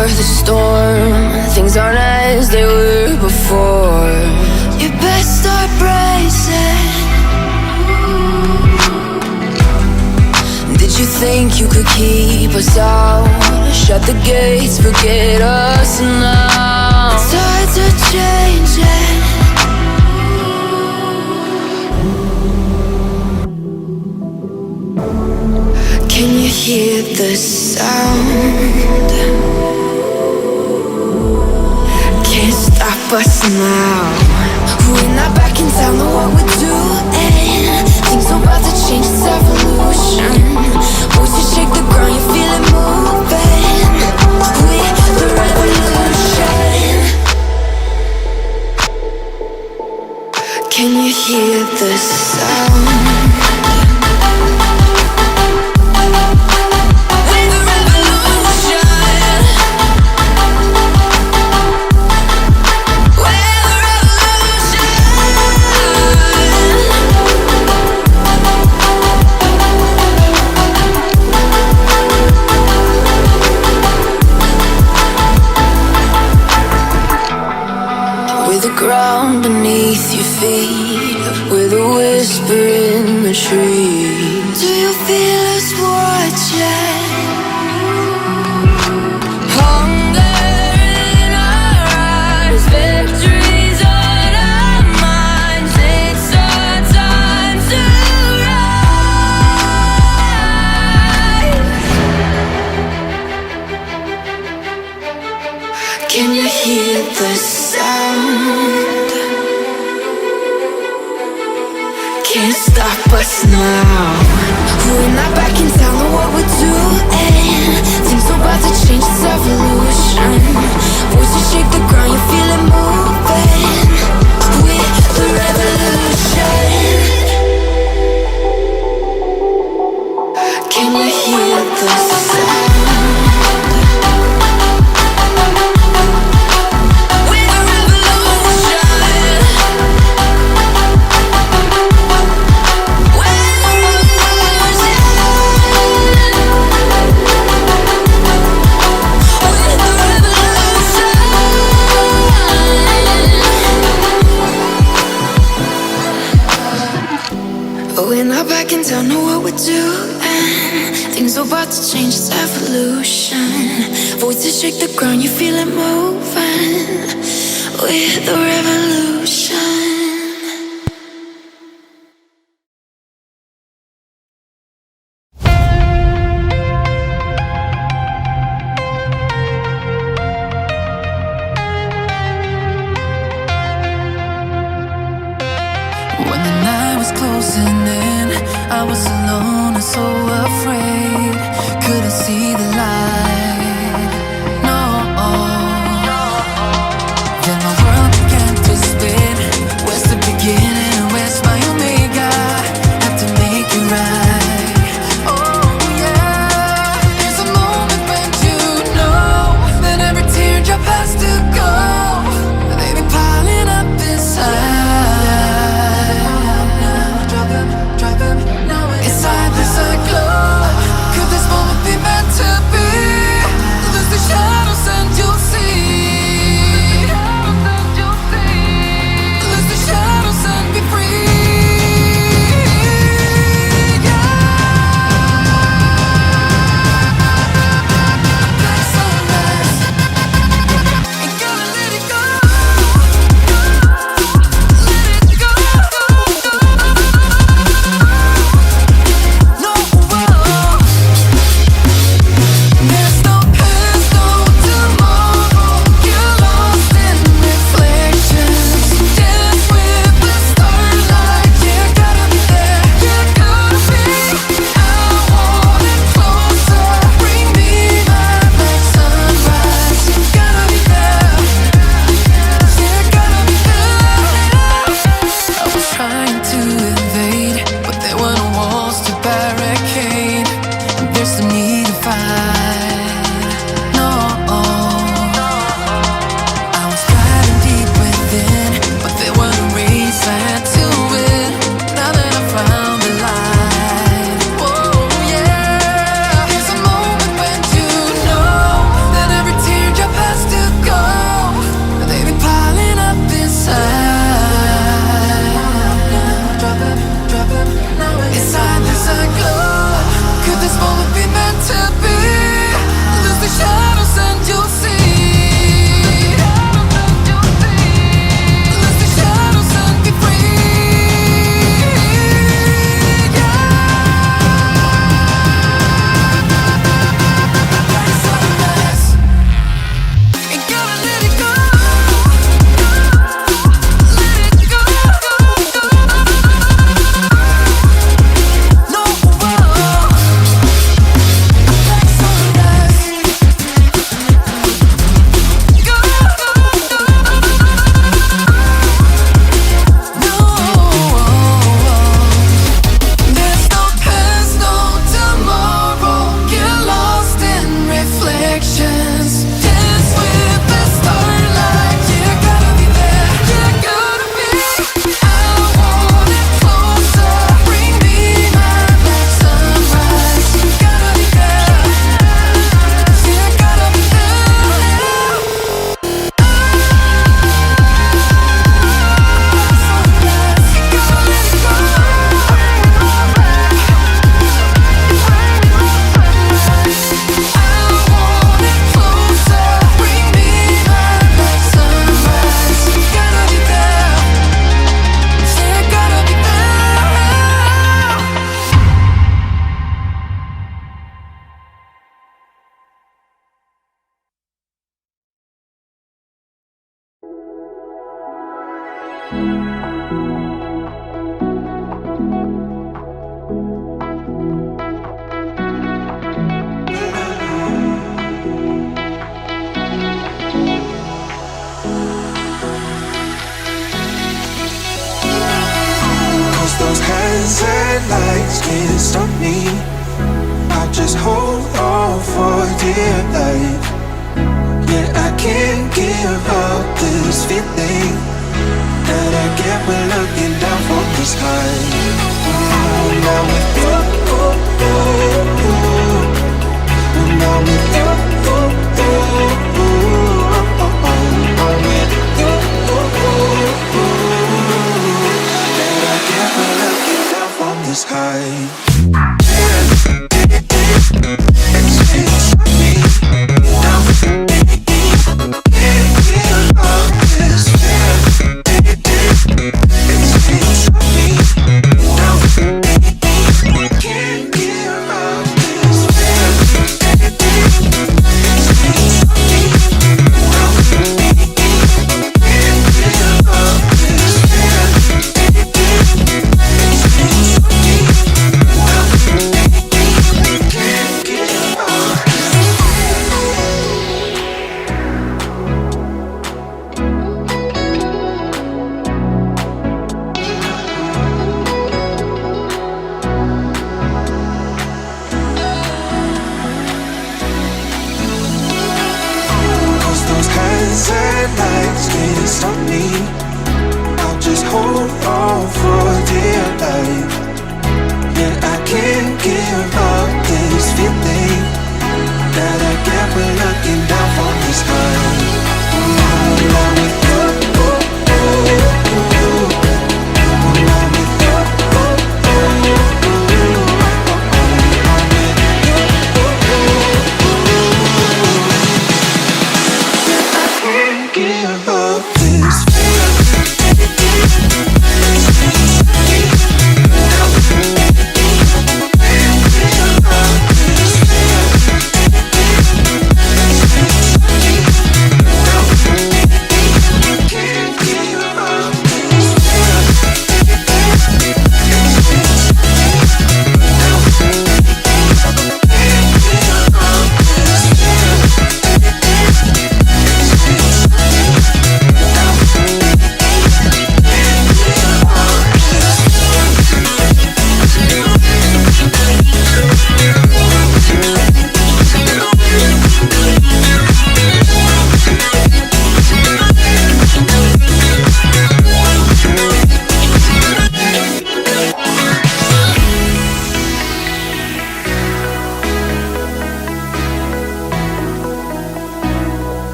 before the storm. Things aren't as they were before. You best start bracing. Did you think you could keep us out? Shut the gates, forget us now. Tides are changing. Can you hear the sound? Can't stop us now. We're not back in town, know what we're doing. Things are about to change, it's evolution. Voices shake the ground, you feel it moving. We're the revolution. Can you hear the sound? Ground beneath your feet, with a whisper in the trees. Do you feel us watching? Hunger in our eyes, victories on our minds. It's our time to rise. Can you hear the sound? Can't stop us now. We're not back in town, know what we're doing. Things are about to change, it's evolution. Voices shake the ground, you feel it moving. We're the revolution. Can you hear the sound? We're not back in town, know what we're doing. Things are about to change, it's evolution. Voices shake the ground, you feel it moving. We're the revolution. When the night was closing in, I was alone and so afraid. Couldn't see the light, no. Then my world began to spin. Where's the beginning and where's my omega? Have to make it right. Oh yeah. There's a moment when you know that every teardrop has to go. They've been piling up inside. Inside there's a glow. Could this moment be meant to be? Those hands and lights can't stop me. I'll just hold on for dear life. Yeah, I can't give up this feeling that I get when looking down from this high. Now with you, now with you, I'm with you. This high. That I get when looking down